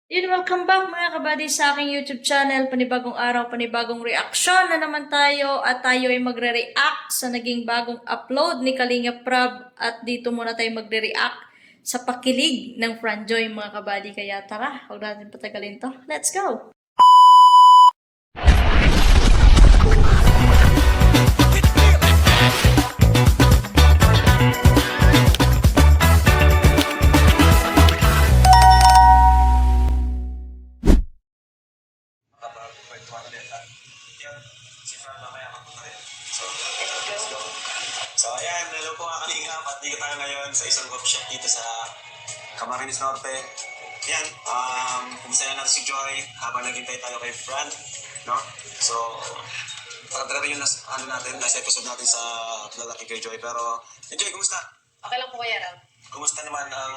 Yun, welcome back mga kabady sa aking YouTube channel. Panibagong araw, panibagong reaction na naman tayo at tayo ay magre-react sa naging bagong upload ni Kalinga Prab at dito muna tayo magre-react sa pakilig ng Franjoy mga kabady. Kaya tara, huwag natin patagalin to. Let's go! So, ayan, hello po mga kalingap at dito tayo ngayon sa isang coffee shop dito sa Camarines Norte. Ayan, kumisaya natin si Joy habang naghintay tayo kay Fran, no? So, pagkatara yung last episode natin sa lalaki kay Joy. Pero, Joy, kumusta? Okay lang po kaya Ram. Kumusta naman ang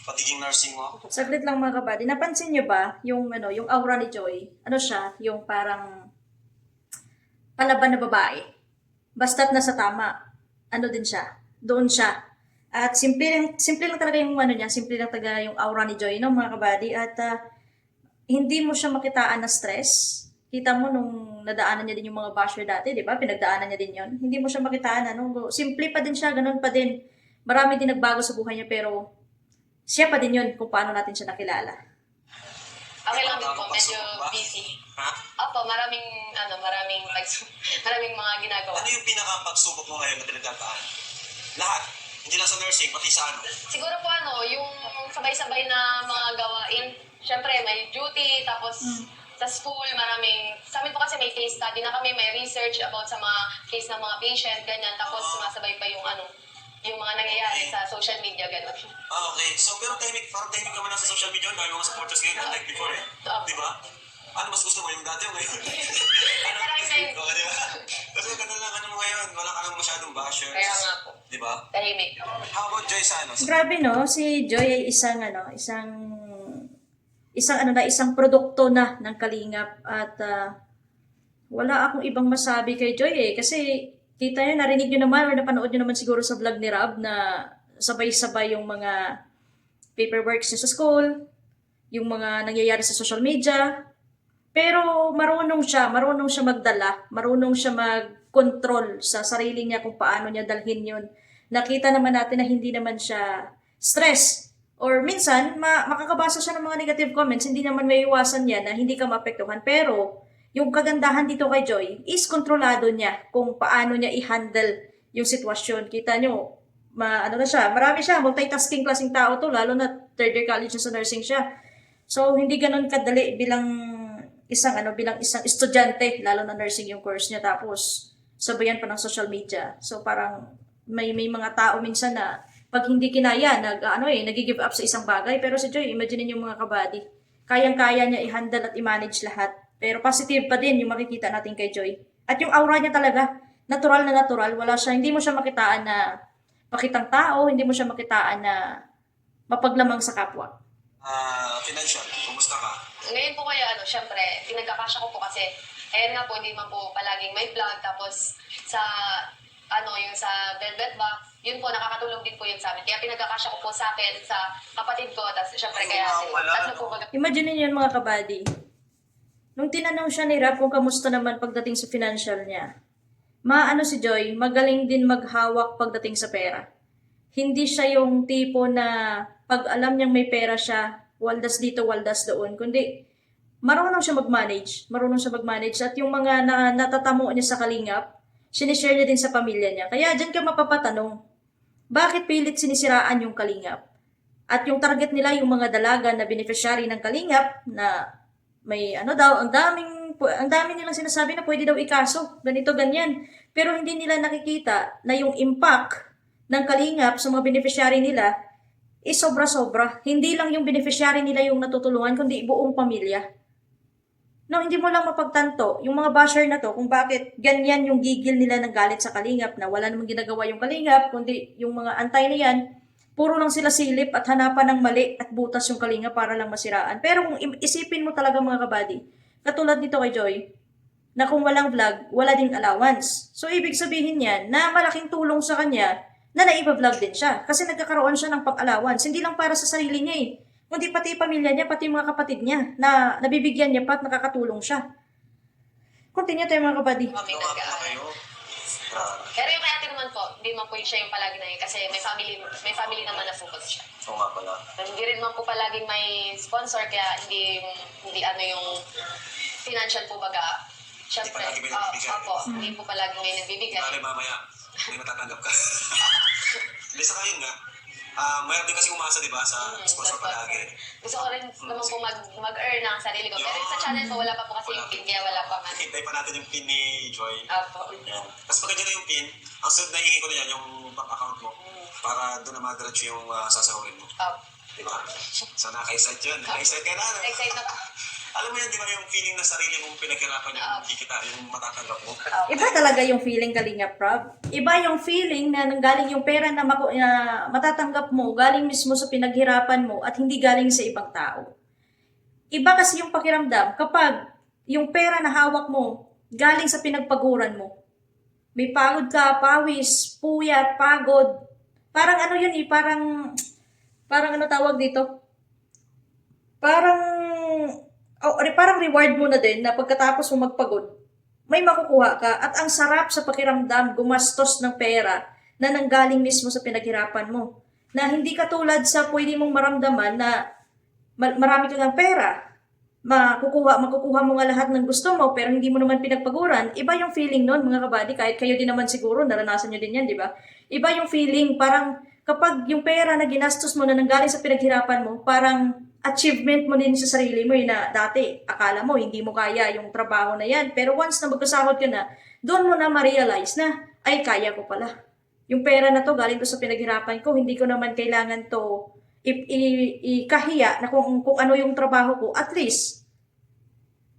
pagiging nursing mo? Saglit lang mga kabady. Napansin nyo ba yung, yung aura ni Joy? Ano siya? Yung parang palaban na babae. Basta't nasa tama, ano din siya, doon siya. At simple lang talaga yung niya, simple lang talaga yung aura ni Joy, no, mga kabady. At hindi mo siya makitaan na stress. Kita mo nung nadaanan niya din yung mga basher dati, di ba? Pinagdaanan niya din yon. Hindi mo siya makitaan, simple pa din siya, ganun pa din. Marami din nagbago sa buhay niya, pero siya pa din yun kung paano natin siya nakilala. Okay lang din po, medyo busy. Ha? Opo, maraming mga ginagawa. Ano yung pinaka-pagsubok mo ngayon na pinagdadaan? Lahat. Hindi lang sa nursing, pati sa ano. Siguro po yung sabay-sabay na mga gawain. Siyempre, may duty, tapos sa school, sa amin po kasi may case study na kami, may research about sa mga case ng mga patient, ganyan. Tapos sumasabay pa yung mga nangyayari sa social media, gano'n. Okay. So, pero parang tahimik ka man lang sa social media, dahil mga supporters ngayon, unlike before eh. Di ba? Ano mas gusto mo, yung dati o ngayon? Parang ngayon. Oo, di ba? Kasi ganda lang mo ngayon, wala ka lang masyadong bashers. Kaya nga po. Di ba? Tahimik. How about Joy sa ano? Grabe no, si Joy ay isang produkto na ng Kalingap at wala akong ibang masabi kay Joy kasi kita nyo, narinig nyo naman or napanood nyo naman siguro sa vlog ni Rab na sabay-sabay yung mga paperworks niya sa school, yung mga nangyayari sa social media. Pero marunong siya magdala, marunong siya mag-control sa sarili niya kung paano niya dalhin yun. Nakita naman natin na hindi naman siya stress. Or minsan, makakabasa siya ng mga negative comments, hindi naman may iwasan yan na hindi ka maapektuhan. Pero, yung kagandahan dito kay Joy is kontrolado niya kung paano niya i-handle yung sitwasyon. Kita nyo, marami siya, multitasking klaseng tao to, lalo na third year college na sa nursing siya. So, hindi ganun kadali bilang isang estudyante, lalo na nursing yung course niya, tapos sabayan pa ng social media. So, parang may mga tao minsan na pag hindi kinaya, nag-give up sa isang bagay. Pero si Joy, imagine yung mga kabady. Kayang-kaya niya i-handle at i-manage lahat. Pero positive pa din yung makikita natin kay Joy. At yung aura niya talaga, natural na natural. Hindi mo siya makitaan na pakitang tao, hindi mo siya makitaan na mapaglamang sa kapwa. Financial, kumusta ka? Ngayon po kaya, syempre, pinagkakasya ko po kasi, ayan nga po, hindi man po palaging may vlog, tapos yung sa Velvet Box, yun po, nakakatulong din po yun sa amin. Kaya pinagkakasya ko po sa akin, sa kapatid ko, tapos syempre kaya, tatlo po baga. Imagine niyo yun mga kabady. Nung tinanong siya ni Rap kung kamusta naman pagdating sa financial niya, si Joy, magaling din maghawak pagdating sa pera. Hindi siya yung tipo na pag alam niyang may pera siya, waldas dito, waldas doon. Kundi, marunong siya mag-manage. At yung mga natatamo niya sa Kalingap, sinishare niya din sa pamilya niya. Kaya dyan ka mapapatanong, bakit pilit sinisiraan yung Kalingap? At yung target nila, yung mga dalaga na beneficiary ng Kalingap, na may ang dami nilang sinasabi na pwede daw ikaso, ganito, ganyan. Pero hindi nila nakikita na yung impact ng Kalingap sa mga beneficiary nila is sobra-sobra. Hindi lang yung beneficiary nila yung natutulungan, kundi buong pamilya. No, hindi mo lang mapagtanto yung mga basher na to kung bakit ganyan yung gigil nila ng galit sa Kalingap na wala namang ginagawa yung Kalingap, kundi yung mga antay na yan, puro lang sila silip at hanapan ng mali at butas yung Kalingap para lang masiraan. Pero kung isipin mo talaga mga kabady, katulad nito kay Joy, na kung walang vlog, wala ding allowance. So, ibig sabihin yan na malaking tulong sa kanya na naiba-vlog din siya. Kasi nagkakaroon siya ng pang-allowance. Hindi lang para sa sarili niya eh. kundi pati pamilya niya, pati mga kapatid niya, na nabibigyan niya pa at nakakatulong siya. Continue tayo mga kabady. Kami Gawa po na nag-aaral. kayo. Ah, Pero yung kay ate naman po, hindi man po siya yung palagi na yun kasi may family naman na po siya. Oo nga pala. Hindi rin man po palaging may sponsor kaya hindi ano yung financial po baga. Siyempre, palagi may nagbibigay. opo, hindi po palaging may nagbibigay. Bale mamaya, may matatanggap ka. Hindi sa kayo nga. Mayroon din kasi umasa, di ba, sa sponsor palagi. Gusto ko rin naman po mag-earn ng sarili ko. Pero sa channel po, wala pa po kasi yung pin, kaya wala pa man. Hintay pa natin yung pin ni Joy. Opo. Yan. Tapos pag nandiyan na yung pin, ang sunod na hihingi ko na yan, yung bank account mo. Para doon na madiretso yung sasahurin mo. Opo. Di ba? So naka-excite yun. Naka-excite ka na. No? Excited na po. Alam mo yan, di ba yung feeling na sarili mong pinaghirapan yung kikita, yung matatanggap mo? Iba talaga yung feeling Kalingap Rob. Iba yung feeling na nanggaling yung pera na matatanggap mo, galing mismo sa pinaghirapan mo at hindi galing sa ibang tao. Iba kasi yung pakiramdam kapag yung pera na hawak mo, galing sa pinagpaguran mo. May pagod ka, pawis, puyat, pagod. Parang ano yun eh, parang ano tawag dito? Parang reward mo na din na pagkatapos mo magpagod, may makukuha ka. At ang sarap sa pakiramdam, gumastos ng pera na nanggaling mismo sa pinaghirapan mo. Na hindi katulad sa pwede mong maramdaman na marami ka ng pera. Makukuha mo nga lahat ng gusto mo pero hindi mo naman pinagpaguran. Iba yung feeling nun mga kabady, kahit kayo din naman siguro, naranasan nyo din yan, di ba? Iba yung feeling, parang kapag yung pera na ginastos mo na nanggaling sa pinaghirapan mo, parang achievement mo din sa sarili mo na dati akala mo hindi mo kaya yung trabaho na yan. Pero once na magkasahod ka na, doon mo na ma-realize na, ay kaya ko pala. Yung pera na to galing to sa pinaghirapan ko, hindi ko naman kailangan to ikahiya na kung ano yung trabaho ko. At least,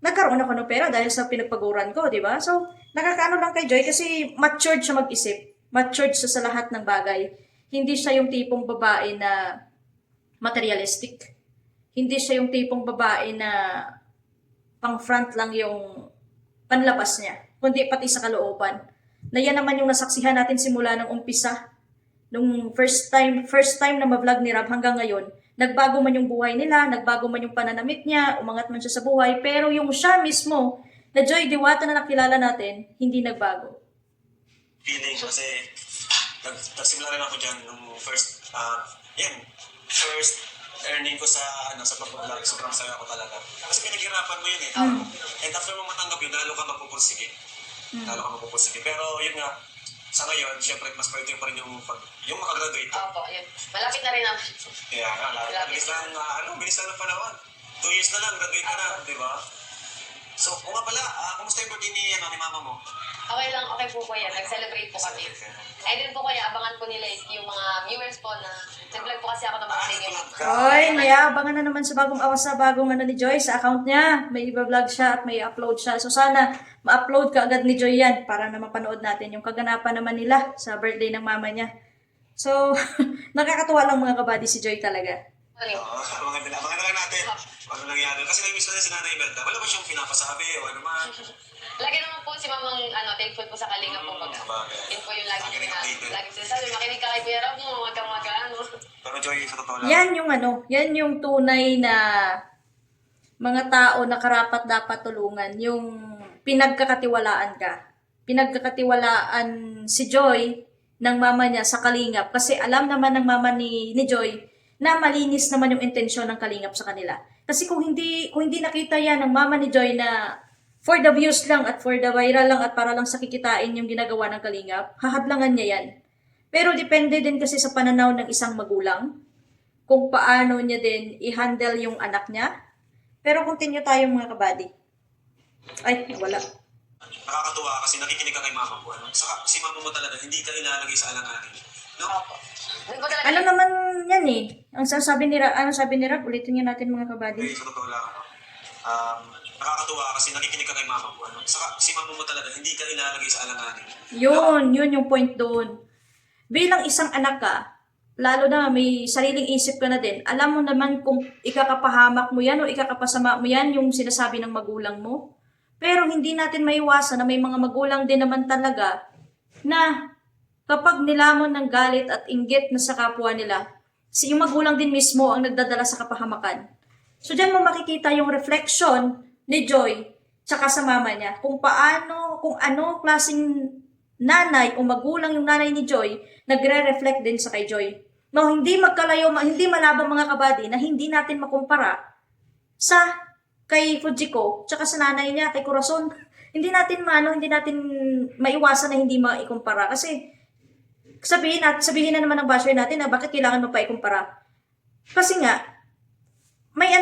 nagkaroon ako ng pera dahil sa pinagpaguran ko, di ba? So, nakakaano lang kay Joy kasi matured siya mag-isip. Matured siya sa lahat ng bagay. Hindi siya yung tipong babae na materialistic. Hindi siya yung tipong babae na pang-front lang yung panlabas niya, kundi pati sa kalooban. Na yan naman yung nasaksihan natin simula ng umpisa. Nung first time na ma-vlog ni Rob hanggang ngayon, nagbago man yung buhay nila, nagbago man yung pananamit niya, umangat man siya sa buhay, pero yung siya mismo, na Joy Diwata na nakilala natin, hindi nagbago. Feeling kasi nagsimula rin ako dyan nung first earning ko sa pag-vlog, sobrang saya ko talaga. Kasi pinaghirapan mo yun eh. And after mo matanggap yun, lalo ka mapupursige. Pero yun nga, sa ngayon, syempre mas priority pa rin yung makagraduate ko. Opo, yun. Malapit na rin naman. Kaya nga, bilis lang ng panahon. 2 years na lang, graduate ka na, di ba? So, kung nga pala, kumusta yung birthday ni mama mo? Okay lang, okay po kuya. Nag-celebrate po kami. Ay din po kuya, abangan po nila yung mga viewers po na nag-vlog po kasi ako ng mga video. Oy, may abangan na naman sa bagong ano ni Joy sa account niya. May iba-vlog siya at may upload siya. So sana ma-upload ka agad ni Joy yan para na mapanood natin yung kaganapan naman nila sa birthday ng mama niya. So, nakakatuwa lang mga kabady si Joy talaga. Oo, abangan na lang natin. Ano nangyari? Kasi nag-miss ko na si Nanay Imelda. Wala ba siyang pinapasabi o ano man? Lagi naman po si mamang thankful po sa kalinga po. Yun po yung lagi sinasabi. Makinig ka kay Kuya Rob mo, huwag kang Pero Joy, sa totoo lang. Yan yung tunay na mga tao na karapat dapat tulungan. Yung pinagkakatiwalaan ka. Pinagkakatiwalaan si Joy ng mama niya sa Kalingap. Kasi alam naman ng mama ni Joy na malinis naman yung intensyon ng Kalingap sa kanila. Kasi kung hindi nakita yan ng mama ni Joy na for the views lang at for the viral lang at para lang sa kikitain yung ginagawa ng Kalingap, hahadlangan niya yan. Pero depende din kasi sa pananaw ng isang magulang kung paano niya din i-handle yung anak niya. Pero continue tayo mga kabady. Ay, wala. Nakakatuwa kasi nakikinig ka kay mama mo. Saka si mama mo talaga, hindi ka ilalagay sa alanganin. No? Opo. Doon po talaga. Ano naman yan eh? Ang sabi ni Rob, ulitin niya natin mga kabady. Sa totoo lang, nakakatuwa kasi nakikinig ka kay mama mo. Saka si mama mo talaga, hindi ka ilalagay sa alanganin. Yun yung point doon. Bilang isang anak ka, lalo na may sariling isip ka na din, alam mo naman kung ikakapahamak mo yan o ikakapasama mo yan yung sinasabi ng magulang mo. Pero hindi natin maiwasan na may mga magulang din naman talaga na kapag nilamon ng galit at inggit na sa kapwa nila, yung magulang din mismo ang nagdadala sa kapahamakan. So diyan mo makikita yung reflection ni Joy tsaka sa mama niya kung paano, kung ano klaseng nanay o magulang yung nanay ni Joy, nagre-reflect din sa kay Joy. No, hindi magkalayo, hindi malabang mga kabady na hindi natin makumpara sa kay Fujiko tsaka sa nanay niya, kay Corazon. Hindi natin maiwasan na hindi maikumpara kasi sabihin na naman ng basher natin na bakit kailangan mo pa ikumpara. Kasi nga, may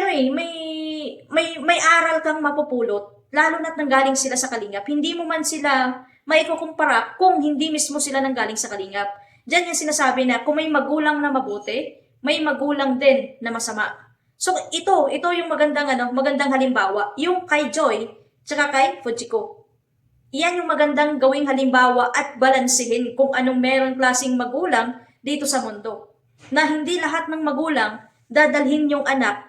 aral kang mapupulot, lalo na't nanggaling sila sa Kalingap. Hindi mo man sila maikukumpara kung hindi mismo sila nanggaling sa Kalingap. Diyan yung sinasabi na kung may magulang na mabuti, may magulang din na masama. So ito yung magandang halimbawa, yung kay Joy, tsaka kay Fujiko. Iyan yung magandang gawing halimbawa at balansihin kung anong meron klaseng magulang dito sa mundo. Na hindi lahat ng magulang dadalhin yung anak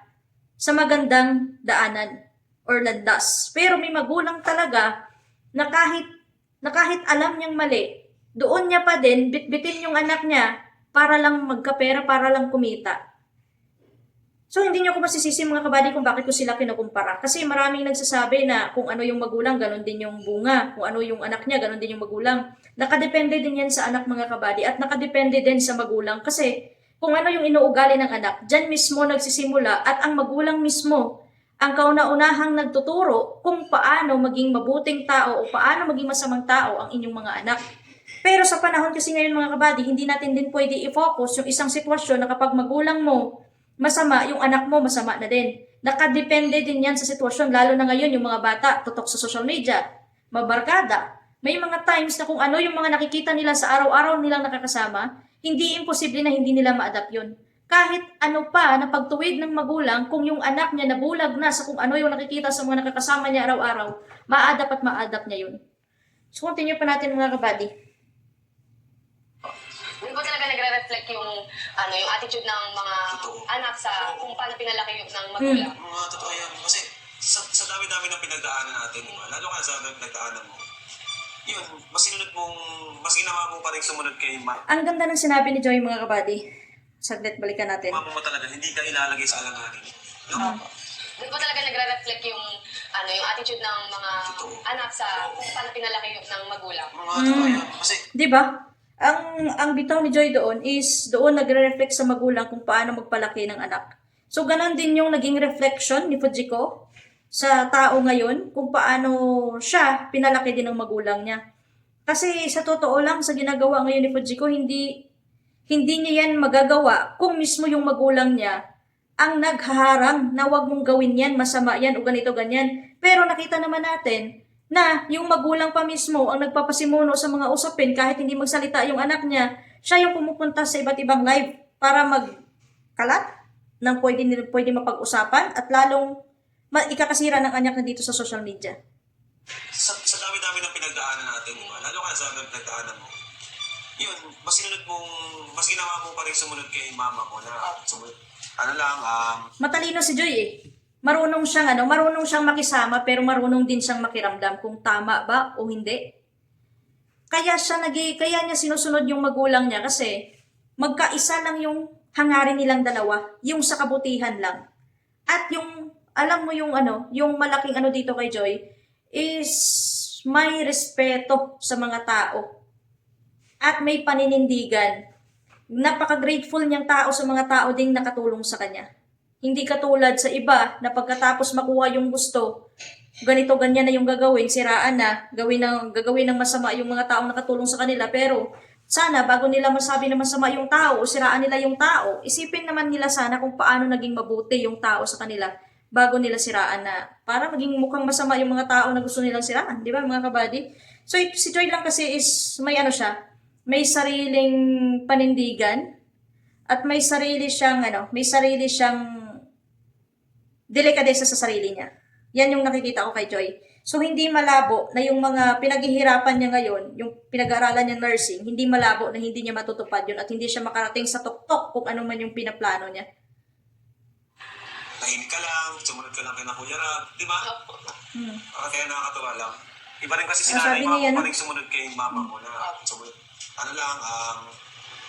sa magandang daanan or landas. Pero may magulang talaga na kahit alam niyang mali, doon niya pa din bitbitin yung anak niya para lang magkapera, para lang kumita. So, hindi niyo ko masisisi mga kabady kung bakit ko sila kinukumpara. Kasi maraming nagsasabi na kung ano yung magulang, ganun din yung bunga. Kung ano yung anak niya, ganun din yung magulang. Nakadepende din yan sa anak mga kabady at nakadepende din sa magulang. Kasi kung ano yung inuugali ng anak, dyan mismo nagsisimula at ang magulang mismo ang kauna-unahang nagtuturo kung paano maging mabuting tao o paano maging masamang tao ang inyong mga anak. Pero sa panahon kasi ngayon mga kabady, hindi natin din pwede i-focus yung isang sitwasyon na kapag magulang mo masama, yung anak mo masama na din. Nakadepende din yan sa sitwasyon, lalo na ngayon yung mga bata, tutok sa social media, mabarkada. May mga times na kung ano yung mga nakikita nila sa araw-araw nilang nakakasama, hindi imposible na hindi nila ma-adapt yun. Kahit ano pa na pagtuwid ng magulang, kung yung anak niya nabulag na sa kung ano yung nakikita sa mga nakakasama niya araw-araw, ma-adapt at ma-adapt niya yun. So, continue pa natin mga kabady. Doon po talaga nagre-reflect yung attitude ng mga Totoo. anak sa kung paano pinalaki yung ng magulang. Mga totoo yan. Kasi sa dami-dami ng pinagdaanan natin, diba? Lalo ka sa pinagdaanan mo. Yun, mas ginawa mo pa rin sumunod kay Ang ganda ng sinabi ni Joy mga kabady. Saglit, balikan natin. mama mo talaga, hindi ka ilalagay sa alanganin. No? Doon po talaga nagre-reflect yung attitude ng mga Totoo. anak sa kung paano pinalaki yung ng magulang. Mga totoo yan. Kasi Di ba? Ang bitaw ni Joy doon is doon nagre-reflect sa magulang kung paano magpalaki ng anak. So ganon din yung naging reflection ni Fujiko sa tao ngayon kung paano siya pinalaki din ng magulang niya. Kasi sa totoo lang sa ginagawa ngayon ni Fujiko, hindi niya yan magagawa kung mismo yung magulang niya ang naghaharang na wag mong gawin yan, masama yan o ganito ganyan. Pero nakita naman natin na yung magulang pa mismo ang nagpapasimuno sa mga usapin kahit hindi magsalita yung anak niya, siya yung pumupunta sa iba't ibang live para magkalat ng pwede mapag-usapan at lalong ikakasira ng anak na dito sa social media. sa dami-dami ng pinagdaanan natin, diba? Lalo ka sa pinagdaanan mo. Yun, mas ginawa mo pa rin sumunod kay mama mo na sumunod. Matalino si Joy eh. Marunong siyang makisama pero marunong din siyang makiramdam kung tama ba o hindi. Kaya niya sinusunod yung magulang niya kasi magkaisa lang yung hangarin nilang dalawa, yung sa kabutihan lang. At yung alam mo yung yung malaking dito kay Joy is may respeto sa mga tao. At may paninindigan. Napaka-grateful niyang tao sa mga tao ding nakatulong sa kanya. Hindi katulad sa iba na pagkatapos makuha yung gusto, ganito ganyan na yung gagawin, siraan na, gagawin ng masama yung mga taong nakatulong sa kanila. Pero sana bago nila masabi na masama yung tao o siraan nila yung tao, isipin naman nila sana kung paano naging mabuti yung tao sa kanila bago nila siraan na para maging mukhang masama yung mga tao na gusto nilang siraan. Di ba mga kabady? So si Joy lang kasi is may sariling panindigan at may sarili siyang delikadesa sa sarili niya. Yan yung nakikita ko kay Joy. So, hindi malabo na yung mga pinaghihirapan niya ngayon, yung pinag-aaralan niya nursing, hindi malabo na hindi niya matutupad yun at hindi siya makarating sa tuktok kung ano man yung pinaplano niya. Tahimik ka lang, sumunod ka lang kay na Kuya Rab, di ba? Kaya nakakatawa lang. Iba rin kasi Sabi sinanay niya, mo pa rin sumunod kay mama mo na sumunod.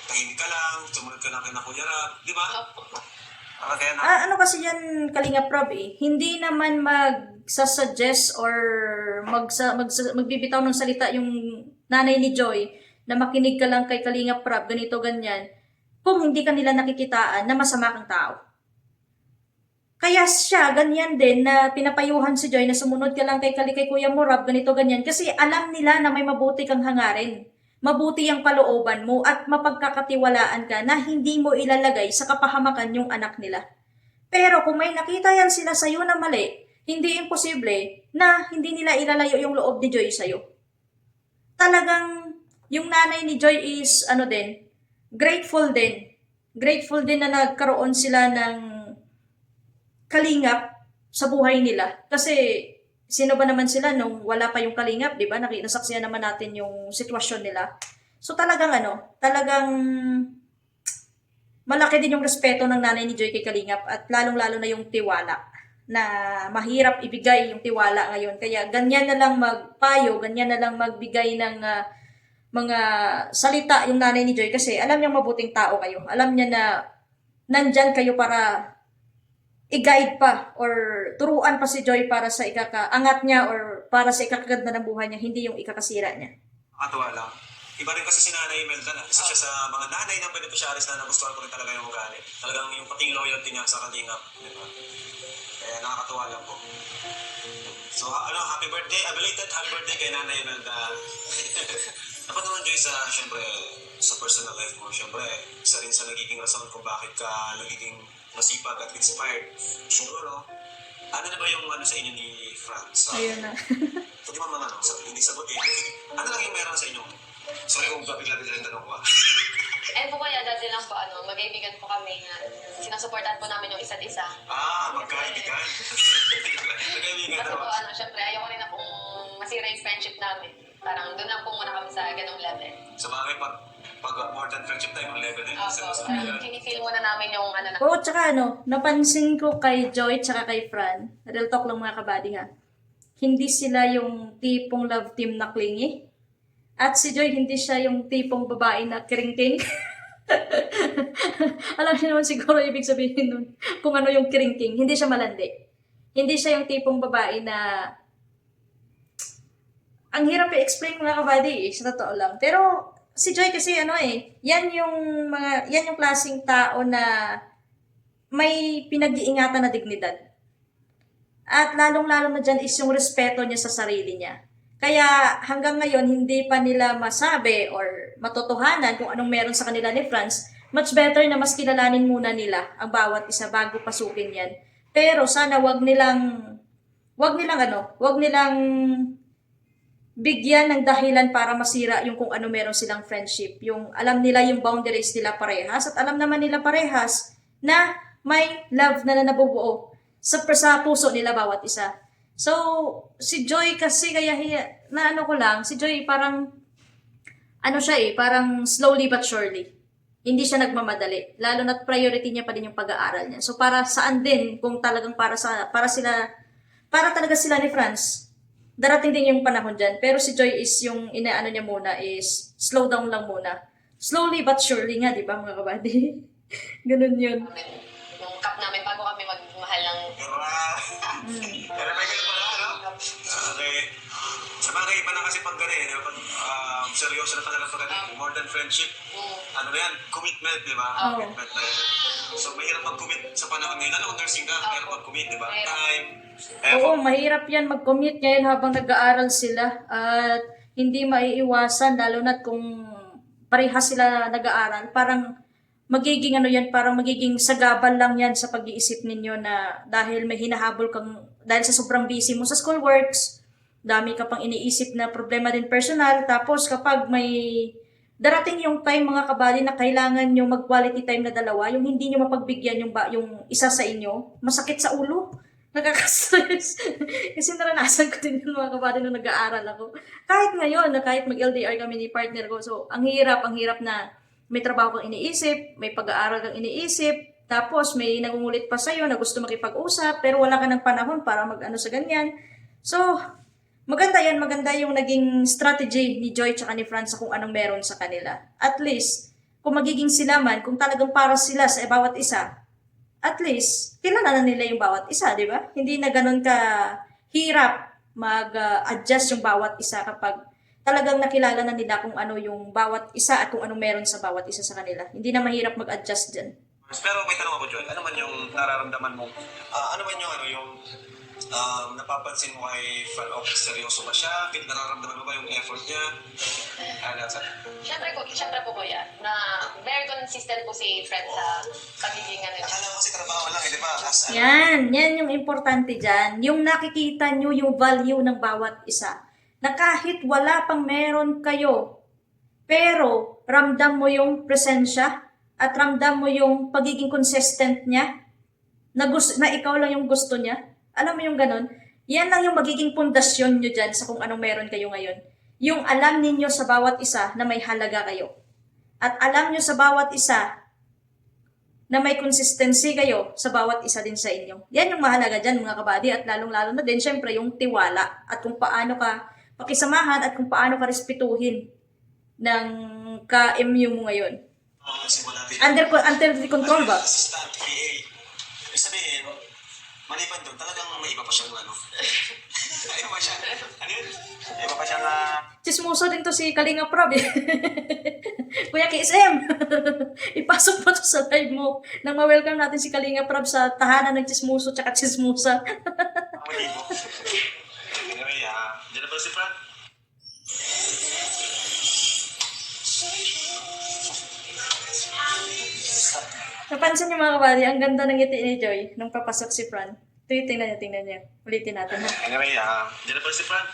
tahimik ka lang, sumunod ka lang kay na Kuya Rab, di ba? Kaya Ano kasi yan, Kalinga Prab eh. Hindi naman magsasuggest or magbibitaw ng salita yung nanay ni Joy na makinig ka lang kay Kalinga Prab, ganito, ganyan, kung hindi ka nila nakikitaan na masama kang tao. Kaya siya, ganyan din, na pinapayuhan si Joy na sumunod ka lang kay Kuya mo, Rab, ganito, ganyan. Kasi alam nila na may mabuti kang hangarin. Mabuti ang kalooban mo at mapagkakatiwalaan ka na hindi mo ilalagay sa kapahamakan yung anak nila. Pero kung may nakita yan sila sa'yo na mali, hindi imposible na hindi nila ilalayo yung loob ni Joy sa'yo. Talagang yung nanay ni Joy is, grateful din. Grateful din na nagkaroon sila ng kalingap sa buhay nila. Kasi sino ba naman sila nung wala pa yung kalingap, di ba? Nasaksihan naman natin yung sitwasyon nila. So talagang malaki din yung respeto ng nanay ni Joy kay Kalingap at lalong-lalo na yung tiwala na mahirap ibigay yung tiwala ngayon. Kaya ganyan na lang magpayo, ganyan na lang magbigay ng mga salita yung nanay ni Joy kasi alam niya mabuting tao kayo. Alam niya na nandyan kayo para i-guide pa or turuan pa si Joy para sa ikakaangat niya or para sa ikakaganda ng buhay niya, hindi yung ikakasira niya. Nakatuwa lang. Iba rin kasi si Nanay Imelda na. Isa siya sa mga nanay ng beneficiaries na nagustuhan ko rin talaga yung ugali. Talagang yung pating loyalty niya sa Kalingap. Diba? Kaya nakakatuwa lang po. So, happy birthday. Belated happy birthday kay Nanay Imelda. Dapat naman, Joy, syempre, sa personal life mo, syempre, isa rin sa nagiging rason kung bakit ka nagiging masipag at inspired. Siguro, ano na ba yung sa inyo ni Franz? Ayun na. Pwede mo mga hindi sagutin. Ano lang yung meron sa inyo? Sorry kung bigla-bigla yung tanong ko. And po kaya dati lang po, magkaibigan po kami na sinusuportahan po namin yung isa't isa. Magkaibigan. Magkaibigan Kasi po, naman. syempre, ayoko rin na pong masira yung friendship namin. Parang doon lang po muna kami sa ganong level. Sa bagay, pag more than friendship tayo ng level na yun. Parang kinifeel muna namin yung na. Oo, tsaka napansin ko kay Joy tsaka kay Fran, real talk lang mga kabady ha, hindi sila yung tipong love team na clingy. At si Joy, hindi siya yung tipong babae na kiringking. Alam niyo naman siguro ibig sabihin nun kung ano yung kiringking. Hindi siya malandi. Hindi siya yung tipong babae na ang hirap i-explain mga kabady sa totoo lang. Pero si Joy kasi yan yung klaseng tao na may pinag-iingatan na dignidad. At lalong-lalo na dyan is yung respeto niya sa sarili niya. Kaya hanggang ngayon, hindi pa nila masabi or matotohanan kung anong meron sa kanila ni Franz. Much better na mas kilalanin muna nila ang bawat isa bago pasukin yan. Pero sana wag nilang bigyan ng dahilan para masira yung kung ano meron silang friendship. Yung alam nila yung boundaries nila parehas at alam naman nila parehas na may love na nabubuo sa puso nila bawat isa. So, si Joy kasi si Joy parang parang slowly but surely. Hindi siya nagmamadali. Lalo na't priority niya pa din yung pag-aaral niya. So, para saan din kung talagang para talaga sila ni Franz, darating din yung panahon dyan. Pero si Joy is yung niya muna is slow down lang muna. Slowly but surely nga, di ba mga kabady? Ganun yun. Yung cup namin bago kami magmahal ng... Pero may ganun pala, no? Okay. Sa bagay, iba na kasi pag gano'n, pag seryoso na talaga pag more than friendship, commitment, di ba? Commitment na yun. So, mahirap mag-commit sa panahon ngayon. Kung nursing ka, mahirap mag-commit, di ba? Time. Oo, mahirap yan mag-commit ngayon habang nag-aaral sila. At hindi maiiwasan, lalo na kung parehas sila nag-aaral. Parang parang magiging sagabal lang yan sa pag-iisip ninyo na dahil may hinahabol dahil sa sobrang busy mo sa schoolworks, dami ka pang iniisip na problema din personal, tapos kapag may darating yung time mga kabady na kailangan nyo mag-quality time na dalawa, yung hindi nyo mapagbigyan yung isa sa inyo, masakit sa ulo, nakaka-stress. Kasi naranasan ko din yung mga kabady nung nag-aaral ako. Kahit ngayon, kahit mag-LDR kami ni partner ko, so ang hirap na may trabaho kang iniisip, may pag-aaral kang iniisip, tapos may nangungulit pa sa'yo na gusto makipag-usap, pero wala ka ng panahon para mag-ano sa ganyan. So, maganda yung naging strategy ni Joy tsaka ni Franz sa kung anong meron sa kanila. At least, kung magiging sila man, kung talagang para sila sa bawat isa, at least, kilala na nila yung bawat isa, di ba? Hindi na ganun ka hirap mag-adjust yung bawat isa kapag talagang nakilala na nila kung ano yung bawat isa at kung anong meron sa bawat isa sa kanila. Hindi na mahirap mag-adjust dyan. Pero may tanong ako, Joy. Ano man yung nararamdaman mo? Ano man napapansin mo kay Fran Oak? Seryoso ba siya? Nararamdaman mo ba yung effort niya? Siyempre po kuya, na very consistent po si Fred sa pagiging ano niya. Akala ko kasi trabaho lang, di ba? Yan yung importante dyan. Yung nakikita nyo yung value ng bawat isa. Na kahit wala pang meron kayo, pero ramdam mo yung presensya at ramdam mo yung pagiging consistent niya na ikaw lang yung gusto niya. Alam mo yung ganun? Yan lang yung magiging pundasyon nyo dyan sa kung anong meron kayo ngayon. Yung alam ninyo sa bawat isa na may halaga kayo. At alam nyo sa bawat isa na may consistency kayo sa bawat isa din sa inyo. Yan yung mahalaga dyan mga kabady at lalong-lalo na din syempre yung tiwala at kung paano ka pakisamahan at kung paano ka respetuhin ng ka-MU mo ngayon. Under control ba? Assistant PA. Ibig sabihin, maliban doon, talagang may iba pa siyang ano. Iba pa siya. Ano yun? Iba pa siyang Chismoso din to si Kalinga Prab eh. Kuya KSM, ipasok mo to sa live mo nang ma-welcome natin si Kalinga Prab sa tahanan ng chismoso tsaka chismosa. malibo. Anyway, dyan na pala si Fran. Napansin niyo mga kabady, ang ganda ng ngiti ni Joy nung papasok si Fran. Ito tingnan niyo. Ulitin natin ha. Anyway, dyan na pala si Fran.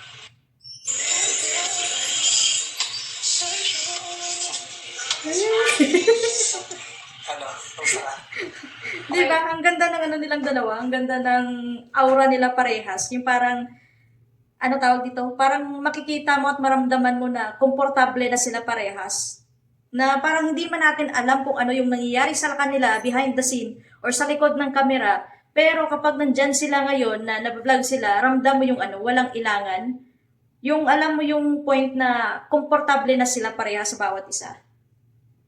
Ano? Di ba? Ang ganda ng ano nilang dalawa. Ang ganda ng aura nila parehas. Yung parang, ano tawag dito? Parang makikita mo at maramdaman mo na komportable na sila parehas. Na parang hindi man natin alam kung ano yung nangyayari sa kanila behind the scene or sa likod ng kamera. Pero kapag nandyan sila ngayon na nag-vlog sila, ramdam mo yung ano, walang ilangan. Yung alam mo yung point na komportable na sila parehas sa bawat isa.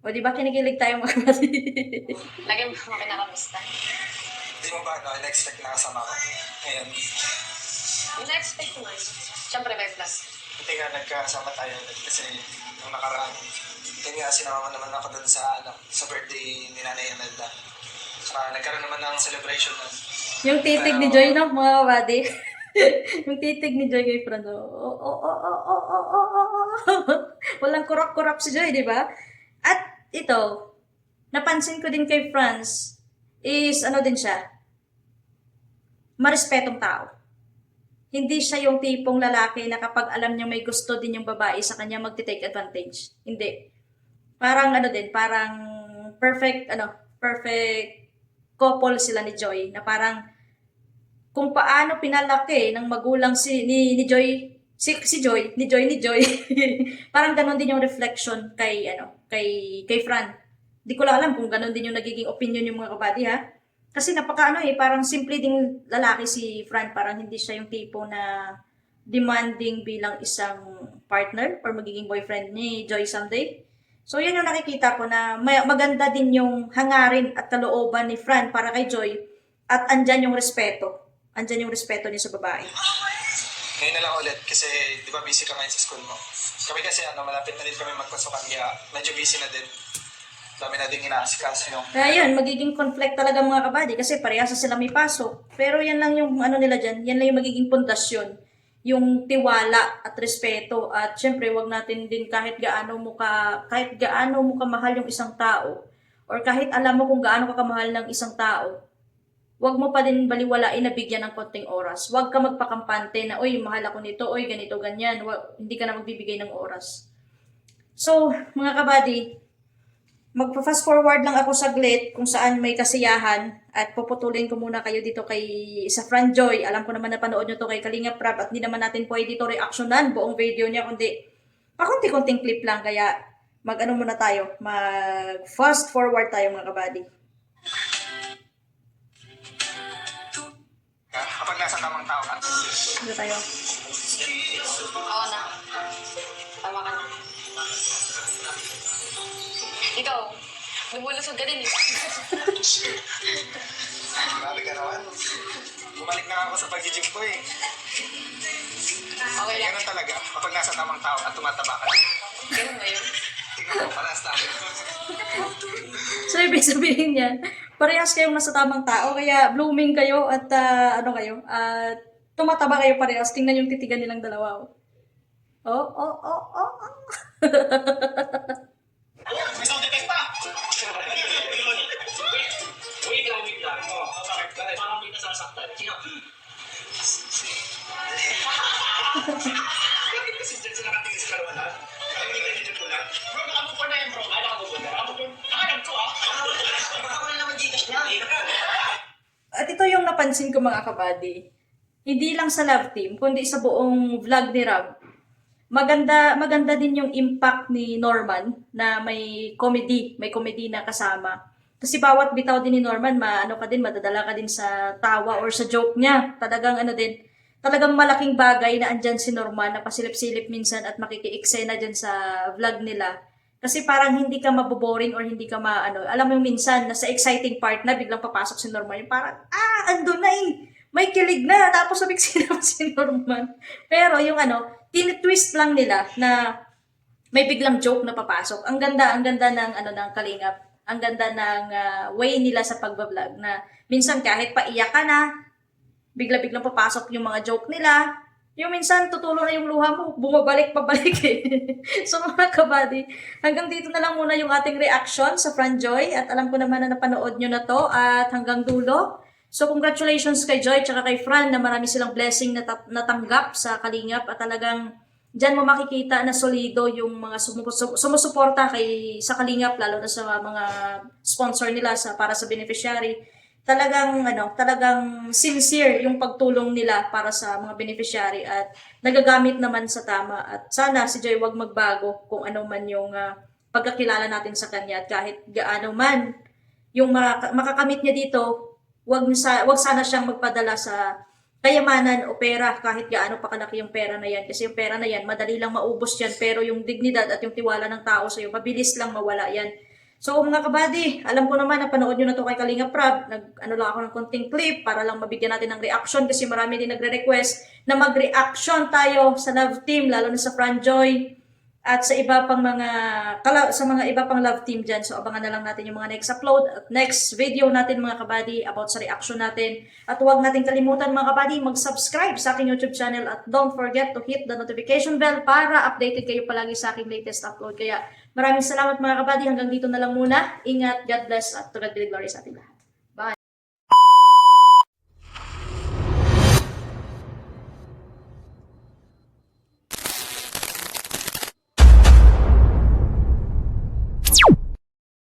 O di ba kinikilig tayo mga kapatid? Lagi mo kinakamusta. Hindi mo ba, in-expect na kasama ko? Ngayon, Ina-expect mo. Siyempre may vlog. hindi nga nagkasama tayo ulit kasi nung nakaraan, yun nga, sinama naman ako dun sa birthday ni Nanay Imelda. Saka nagkaroon naman ng celebration nun. Yung titig ni Joy, no, mga kabady? Yung titig ni Joy kay Fran, walang kurap-kurap si Joy, di ba? At ito, napansin ko din kay Franz, is ano din siya, marespetong tao. Hindi siya yung tipong lalaki na kapag alam niya may gusto din yung babae sa kanya magti-take advantage. Hindi. Parang ano din, parang perfect couple sila ni Joy na parang kung paano pinalaki ng magulang ni Joy ni Joy parang ganon din yung reflection kay Fran. Di ko lang alam kung ganon din yung nagiging opinion yung mga kabady ha. Kasi parang simple ding lalaki si Fran, parang hindi siya yung tipo na demanding bilang isang partner or magiging boyfriend ni Joy someday. So, yan yung nakikita ko na maganda din yung hangarin at kalooban ni Fran para kay Joy at andyan yung respeto. Andyan yung respeto niya sa babae. Ngayon na lang ulit kasi di ba busy ka ngayon sa school mo. Kami kasi malapit na din kami magpasukan kaya medyo busy na din. Dami na din inaasikaso yung... Kaya yun, magiging conflict talaga mga kabady kasi parehas sila may pasok. Pero yan lang yung ano nila dyan, yan lang yung magiging pundasyon. Yung tiwala at respeto at syempre wag natin din kahit gaano mo kamahal yung isang tao or kahit alam mo kung gaano ka kamahal ng isang tao, wag mo pa din baliwalain na bigyan ng konting oras. Wag ka magpakampante na, oy, mahal ako nito, oy, ganito, ganyan. Hindi ka na magbibigay ng oras. So, mga kabady, magpa-fast forward lang ako saglit kung saan may kasiyahan at puputulin ko muna kayo dito sa Fran Joy. Alam ko naman na panood nyo to kay Kalinga Prab at hindi naman natin pwede dito reaksyonan buong video niya kundi pakunti-kunting clip lang kaya muna tayo. Mag-fast forward tayo mga kabady. Kapag nasa tamang tao ka. Dito tayo. Oo na. Tama ka na. Ikaw, lumulusog ka din eh. Grabe ka naman. Bumalik na ako sa pag-gym ko eh. Okay lang. Ganun talaga, kapag nasa tamang tao at tumataba ka. Ganun ba yun? Tingnan mo, panas tayo. So, ibig sabihin yan, parehas kayong nasa tamang tao, kaya blooming kayo at ano kayo, at tumataba kayo parehas. Tingnan yung titigan nilang dalawa. Oh, oh, oh, oh, oh. May sound effect pa! Wait lang. Oh, bakit? Parang may nasasaktan. Sino? Bakit kasi dyan sa nakatingin sa karawanan? Ay, hindi ka dito tulad. Bro, nakamupon na yan, bro. Ay, nakamupon na. Nakamupon ko, ah. Baka wala naman Gcash niya. At ito yung napansin ko mga kabady. Hindi lang sa Love Team, kundi sa buong vlog ni Rob. Maganda din yung impact ni Norman na may comedy na kasama. Kasi bawat bitaw din ni Norman, madadala ka din sa tawa or sa joke niya. Talagang malaking bagay na andyan si Norman na pasilip-silip minsan at makikiiksena dyan sa vlog nila. Kasi parang hindi ka maboboring or hindi ka alam mo yung minsan, nasa exciting part na biglang papasok si Norman. Yung parang, andun na eh. May kilig na. Tapos sabik naman si Norman. Pero yung tinitwist lang nila na may biglang joke na papasok. Ang ganda ng Kalingap. Ang ganda ng way nila sa pagbablog na minsan kahit paiyak ka na, bigla-biglang papasok yung mga joke nila. Yung minsan, tutulo na yung luha mo, bumabalik pabalik eh. So mga kabady, hanggang dito na lang muna yung ating reaction sa Franjoy at alam ko naman na napanood nyo na to at hanggang dulo. So congratulations kay Joy at kay Fran na marami silang blessing na natanggap sa Kalingap at talagang dyan mo makikita na solido yung mga sumusuporta sa Kalingap lalo na sa mga sponsor nila para sa beneficiary. Talagang sincere yung pagtulong nila para sa mga beneficiary at nagagamit naman sa tama at sana si Joy wag magbago kung ano man yung pagkakilala natin sa kanya at kahit gaano man yung makakamit niya dito, wag sana siyang magpadala sa kayamanan o pera kahit gaano pa kalaki yung pera na yan kasi yung pera na yan madali lang maubos yan pero yung dignidad at yung tiwala ng tao sa iyo mabilis lang mawala yan. So mga kabady, alam ko naman na panood nyo na to kay Kalingap Rob. Lang ako ng konting clip para lang mabigyan natin ng reaction kasi marami din nagre-request na mag-reaction tayo sa Love Team, lalo na sa Franjoy at sa iba pang mga iba pang Love Team dyan. So abangan na lang natin yung mga next upload at next video natin mga kabady about sa reaction natin. At huwag natin kalimutan mga kabady, mag-subscribe sa aking YouTube channel at don't forget to hit the notification bell para updated kayo palagi sa aking latest upload. Kaya maraming salamat mga kabady, hanggang dito na lang muna. Ingat, God bless at to God be the glory sa ating lahat.